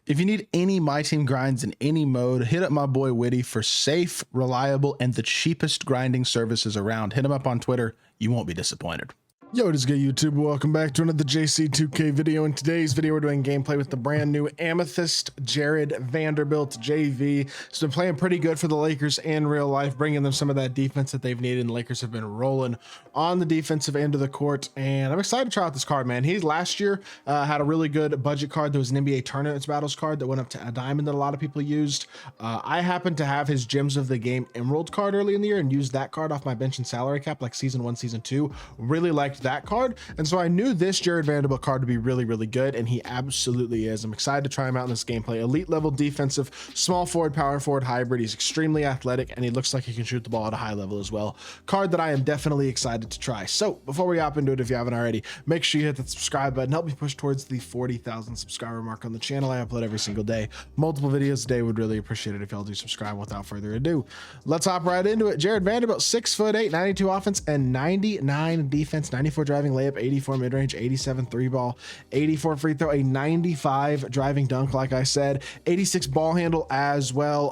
If you need any My Team grinds in any mode, hit up my boy Witty for safe, reliable, and the cheapest grinding services around. Hit him up on Twitter. You won't be disappointed. Yo, what is good, YouTube? Welcome back to another JC2K video. In today's video, we're doing gameplay with the brand new Amethyst Jared Vanderbilt JV. It's been playing pretty good for the Lakers in real life, bringing them some of that defense that they've needed. And the Lakers have been rolling on the defensive end of the court. And I'm excited to try out this card, man. He last year had a really good budget card. There was an NBA Tournaments Battles card that went up to a diamond that a lot of people used. I happened to have his Gems of the Game Emerald card early in the year and used that card off my bench and salary cap like season 1, season 2. Really liked that card, and so I knew this Jared Vanderbilt card to be really good, and he absolutely is. I'm excited to try him out in this gameplay. Elite level defensive, small forward, power forward hybrid. He's extremely athletic, and he looks like he can shoot the ball at a high level as well. Card that I am definitely excited to try. So before we hop into it, if you haven't already, make sure you hit that subscribe button. Help me push towards the 40,000 subscriber mark on the channel. I upload every single day, multiple videos a day. Would really appreciate it if y'all do subscribe. Without further ado, let's hop right into it. Jared Vanderbilt, 6'8", 92 offense and 99 defense, 94 driving layup, 84 mid-range, 87 three ball, 84 free throw, a 95 driving dunk, like I said, 86 ball handle as well.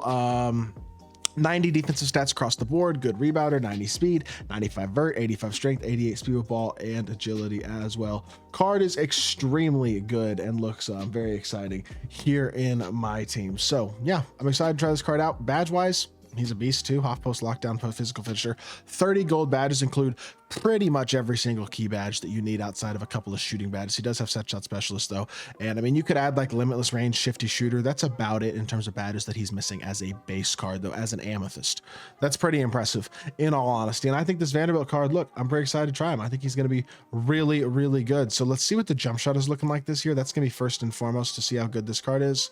90 defensive stats across the board, good rebounder, 90 speed, 95 vert, 85 strength, 88 speed with ball, and agility as well. Card is extremely good and looks very exciting here in my team. So yeah, I'm excited to try this card out. Badge wise, he's a beast too. Half post, lockdown, physical finisher. 30 gold badges include pretty much every single key badge that you need outside of a couple of shooting badges. He does have set shot specialist though, and I mean, you could add like limitless range, shifty shooter. That's about it in terms of badges that he's missing as a base card though, as an amethyst. That's pretty impressive in all honesty, and I think this Vanderbilt card, look, I'm pretty excited to try him. I think he's going to be really good. So let's see what the jump shot is looking like this year. That's going to be first and foremost to see how good this card is.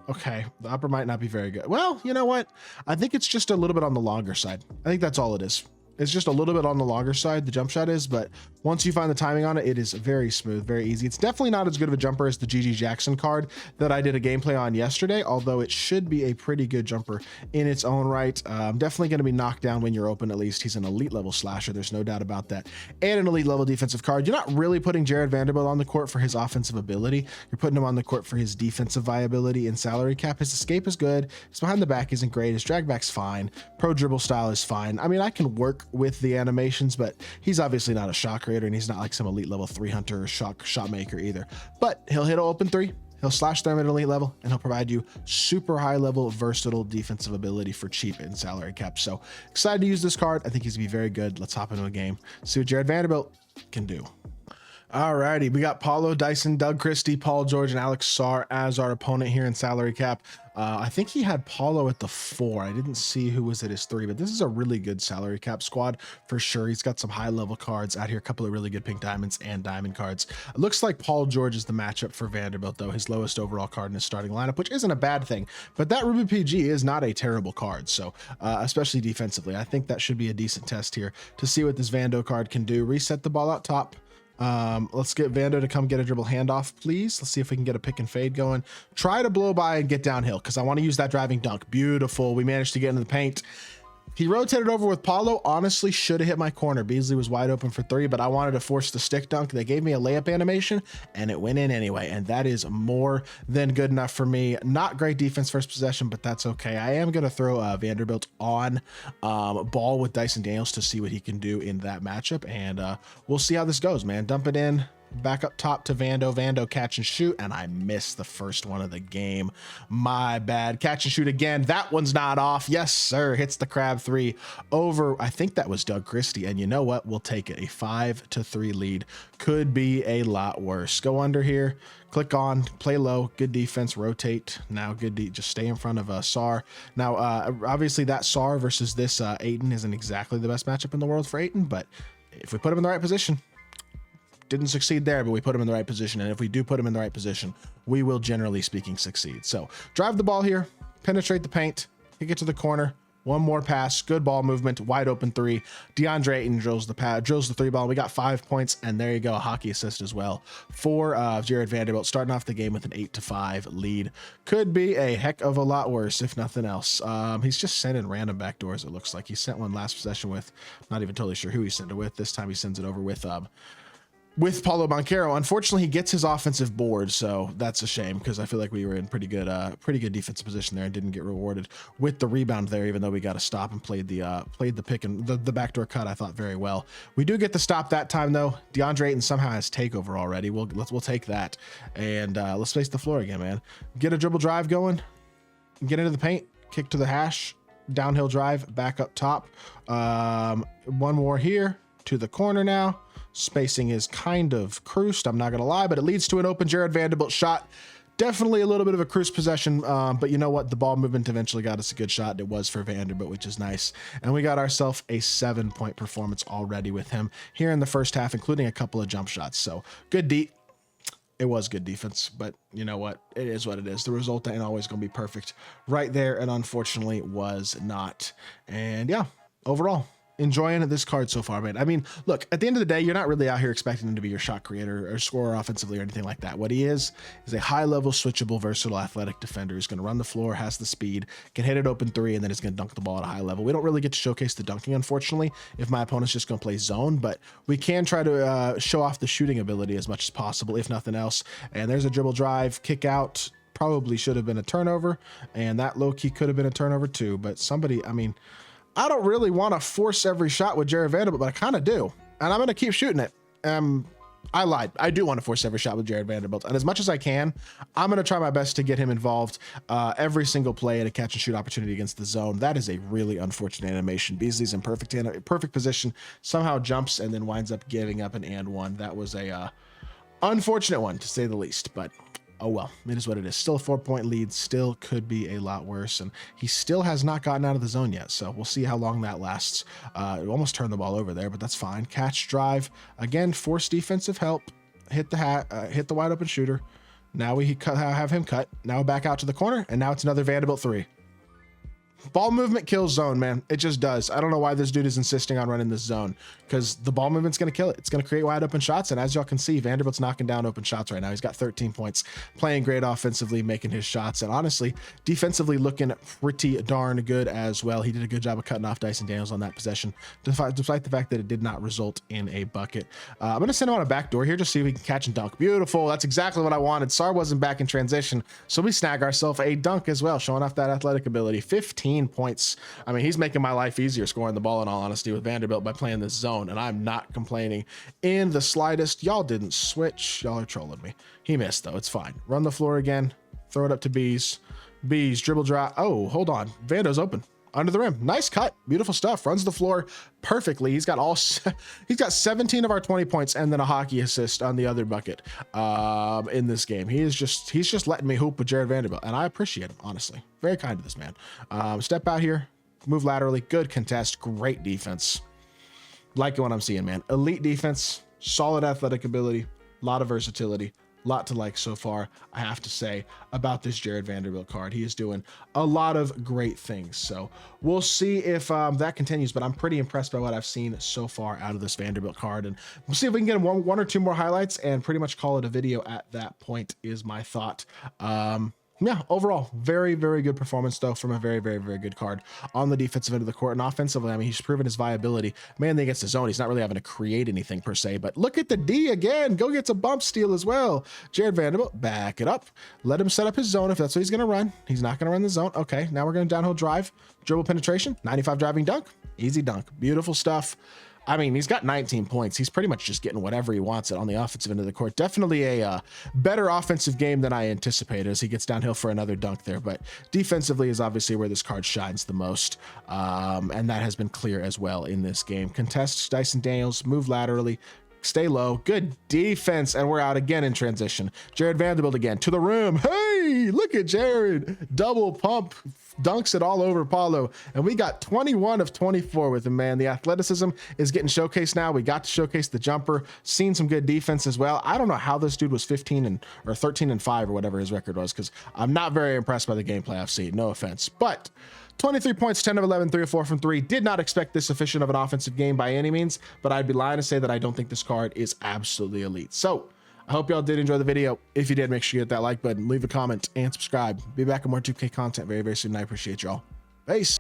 Okay, the upper might not be very good. Well, you know what? I think it's just a little bit on the longer side. I think that's all it is. It's just a little bit on the longer side, the jump shot is, but once you find the timing on it, it is very smooth, very easy. It's definitely not as good of a jumper as the GG Jackson card that I did a gameplay on yesterday, although it should be a pretty good jumper in its own right. Definitely going to be knocked down when you're open, at least. He's an elite level slasher, there's no doubt about that, and an elite level defensive card. You're not really putting Jared Vanderbilt on the court for his offensive ability. You're putting him on the court for his defensive viability and salary cap. His escape is good. His behind the back isn't great. His drag back's fine. Pro dribble style is fine. I mean, I can work with the animations, but he's obviously not a shot creator, and he's not like some elite level 3 hunter or shot maker either. But he'll hit an open 3, he'll slash them at elite level, and he'll provide you super high level versatile defensive ability for cheap in salary cap. So excited to use this card. I think he's gonna be very good. Let's hop into a game, see what Jared Vanderbilt can do. Alrighty, we got Paulo, Dyson, Doug Christie, Paul George, and Alex Sarr as our opponent here in salary cap. I think he had Paulo at the 4. I didn't see who was at his 3, but this is a really good salary cap squad for sure. He's got some high level cards out here, a couple of really good pink diamonds and diamond cards. It looks like Paul George is the matchup for Vanderbilt though, his lowest overall card in his starting lineup, which isn't a bad thing, but that Ruby PG is not a terrible card. So especially defensively, I think that should be a decent test here to see what this Vando card can do. Reset the ball out top. Let's get Vando to come get a dribble handoff, please. Let's see if we can get a pick and fade going. Try to blow by and get downhill because I want to use that driving dunk. Beautiful. We managed to get into the paint. He rotated over with Paulo. Honestly, should have hit my corner. Beasley was wide open for 3, but I wanted to force the stick dunk. They gave me a layup animation, and it went in anyway, and that is more than good enough for me. Not great defense first possession, but that's okay. I am going to throw Vanderbilt on ball with Dyson Daniels to see what he can do in that matchup, and we'll see how this goes, man. Dump it in. Back up top to Vando. Vando catch and shoot, and I missed the first one of the game. My bad. Catch and shoot again. That one's not off. Yes, sir. Hits the crab 3 over. I think that was Doug Christie, and you know what? We'll take it. A 5-3 lead. Could be a lot worse. Go under here. Click on. Play low. Good defense. Rotate. Now good. Just stay in front of Sarr. Now, obviously, that Sarr versus this Ayton isn't exactly the best matchup in the world for Ayton, but if we put him in the right position, didn't succeed there, but we put him in the right position, and if we do put him in the right position, we will generally speaking succeed. So drive the ball here, penetrate the paint, kick it to the corner, one more pass, good ball movement, wide open 3. DeAndre Ayton drills the 3 ball. We got 5 points, and there you go, a hockey assist as well for Jared Vanderbilt, starting off the game with an 8-5 lead. Could be a heck of a lot worse, if nothing else. He's just sending random backdoors, it looks like. He sent one last possession with, not even totally sure who he sent it with. This time he sends it over with with Paulo Banchero. Unfortunately, he gets his offensive board, so that's a shame because I feel like we were in pretty good defensive position there and didn't get rewarded with the rebound there, even though we got to stop and played the pick and the backdoor cut, I thought, very well. We do get the stop that time though. DeAndre Ayton somehow has takeover already. We'll take that, and let's face the floor again, man. Get a dribble drive going, get into the paint, kick to the hash, downhill drive, back up top. One more here to the corner now. Spacing is kind of cruised, I'm not gonna lie, but it leads to an open Jarred Vanderbilt shot. Definitely a little bit of a cruise possession, but you know what? The ball movement eventually got us a good shot, and it was for Vanderbilt, which is nice. And we got ourselves a 7-point performance already with him here in the first half, including a couple of jump shots. So good D. It was good defense, but you know what? It is what it is. The result ain't always gonna be perfect right there, and unfortunately was not. And yeah, overall, enjoying this card so far, man. I mean, look, at the end of the day, you're not really out here expecting him to be your shot creator or scorer offensively or anything like that. What he is a high-level, switchable, versatile, athletic defender who's going to run the floor, has the speed, can hit it open three, and then he's going to dunk the ball at a high level. We don't really get to showcase the dunking, unfortunately, if my opponent's just going to play zone, but we can try to show off the shooting ability as much as possible, if nothing else. And there's a dribble drive, kick out, probably should have been a turnover, and that low-key could have been a turnover too, but somebody, I mean, I don't really want to force every shot with Jarred Vanderbilt, but I kind of do. And I'm going to keep shooting it. I lied. I do want to force every shot with Jarred Vanderbilt. And as much as I can, I'm going to try my best to get him involved every single play at a catch and shoot opportunity against the zone. That is a really unfortunate animation. Beasley's in perfect position, somehow jumps and then winds up giving up an and one. That was a unfortunate one, to say the least, but oh well, it is what it is. Still a 4-point lead, still could be a lot worse, and he still has not gotten out of the zone yet, so we'll see how long that lasts. Almost turned the ball over there, but that's fine. Catch, drive, again, force defensive help, hit the wide open shooter. Now we have him cut, now back out to the corner, and now it's another Vanderbilt three. Ball movement kills zone, man. It just does. I don't know why this dude is insisting on running this zone, because the ball movement's going to kill it. It's going to create wide open shots. And as y'all can see, Vanderbilt's knocking down open shots right now. He's got 13 points, playing great offensively, making his shots. And honestly, defensively looking pretty darn good as well. He did a good job of cutting off Dyson Daniels on that possession, despite the fact that it did not result in a bucket. I'm going to send him on a backdoor here, just see if we can catch and dunk. Beautiful. That's exactly what I wanted. Sar wasn't back in transition, so we snag ourselves a dunk as well, showing off that athletic ability. 15 points. I mean, he's making my life easier scoring the ball, in all honesty, with Vanderbilt by playing this zone, and I'm not complaining in the slightest. Y'all didn't switch. Y'all are trolling me. He missed, though. It's fine. Run the floor again. Throw it up to Bees. Bees, dribble drive. Oh, hold on. Vando's open. Under the rim. Nice cut. Beautiful stuff. Runs the floor perfectly. He's got 17 of our 20 points and then a hockey assist on the other bucket in this game. He's just letting me hoop with Jarred Vanderbilt, and I appreciate him, honestly. Very kind to this man. Step out here, move laterally, good contest, great defense. Liking what I'm seeing, man. Elite defense, solid athletic ability, a lot of versatility. Lot to like so far, I have to say, about this Jarred Vanderbilt card. He is doing a lot of great things, so we'll see if that continues, but I'm pretty impressed by what I've seen so far out of this Vanderbilt card, and we'll see if we can get one or two more highlights and pretty much call it a video at that point, is my thought. Yeah, overall, very, very good performance, though, from a very, very, very good card on the defensive end of the court. And offensively, I mean, he's proven his viability. Man, against the zone, he's not really having to create anything per se, but look at the D again. Go get some bump steal as well. Jarred Vanderbilt, back it up. Let him set up his zone if that's what he's going to run. He's not going to run the zone. Okay, now we're going to downhill drive, dribble penetration, 95 driving dunk, easy dunk. Beautiful stuff. I mean, he's got 19 points. He's pretty much just getting whatever he wants it on the offensive end of the court. Definitely a better offensive game than I anticipated as he gets downhill for another dunk there. But defensively is obviously where this card shines the most. And that has been clear as well in this game. Contest Dyson Daniels, move laterally, stay low, good defense, and we're out again in transition. Jarred Vanderbilt again to the rim. Hey, look at Jarred, double pump, dunks it all over Paulo, and we got 21 of 24 with him, man. The athleticism is getting showcased now. We got to showcase the jumper, seen some good defense as well. I don't know how this dude was 13 and 5 or whatever his record was, because I'm not very impressed by the gameplay I've seen, no offense, but 23 points, 10 of 11, 3 of 4 from 3. Did not expect this efficient of an offensive game by any means, but I'd be lying to say that I don't think this card is absolutely elite. So I hope y'all did enjoy the video. If you did, make sure you hit that like button, leave a comment, and subscribe. Be back with more 2K content very, very soon. I appreciate y'all. Peace.